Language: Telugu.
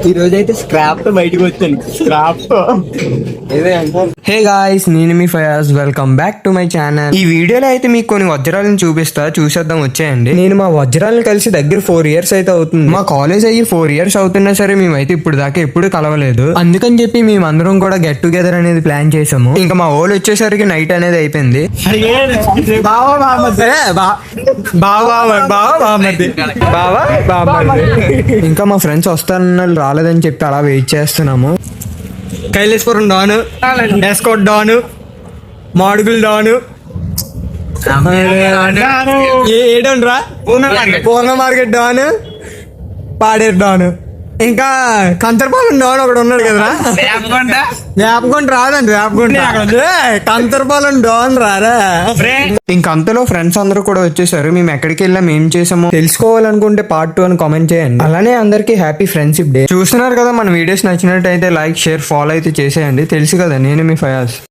ఈ రోజు అయితే స్క్రాప్ తో బయటకు వచ్చాను. స్క్రాప్ తో హే గాయ్స్, నేను మీ Fayaz. Welcome back to my channel. ఈ వీడియోలో అయితే మీకు కొన్ని వజ్రాలను చూపిస్తా, చూసేద్దాం వచ్చేయండి. నేను మా వజ్రాలను కలిసి దగ్గర 4 years అయితే అవుతుంది. మా కాలేజ్ అయ్యి 4 years అవుతున్నా సరే మేమైతే ఇప్పుడు దాకా ఎప్పుడు కలవలేదు. అందుకని చెప్పి మేమందరం కూడా గెట్ టుగెదర్ అనేది ప్లాన్ చేసాము. ఇంకా మా ఓళ్ళు వచ్చేసరికి నైట్ అనేది అయిపోయింది. ఇంకా మా ఫ్రెండ్స్ వస్తారన్న రాలేదని చెప్పి అలా వెయిట్ చేస్తున్నాము. కైలేశ్వరం డాను, ఎస్కోట్ డాను, మాడుగుల్ డాను, ఏడనరా పూర్ణ మార్కెట్ డాను, పాడేరు డాను, ఇంకా కంచరపాలెం డాన్ ఒకడు ఉన్నాడు కదరా. వేపకొండ రాదండి, వేపకొండ కంచరపాలెం డాన్ రారా. ఇంకంతలో ఫ్రెండ్స్ అందరూ కూడా వచ్చేసారు. మేము ఎక్కడికి వెళ్ళాం, ఏం చేసామో తెలుసుకోవాలనుకుంటే పార్ట్ 2 అని కామెంట్ చేయండి. అలానే అందరికీ హ్యాపీ ఫ్రెండ్షిప్ డే. చూస్తున్నారు కదా, మన వీడియోస్ నచ్చినట్టయితే లైక్, షేర్, ఫాలో అయితే చేసేయండి. తెలుసు కదా, నేను మీ ఫయాజ్.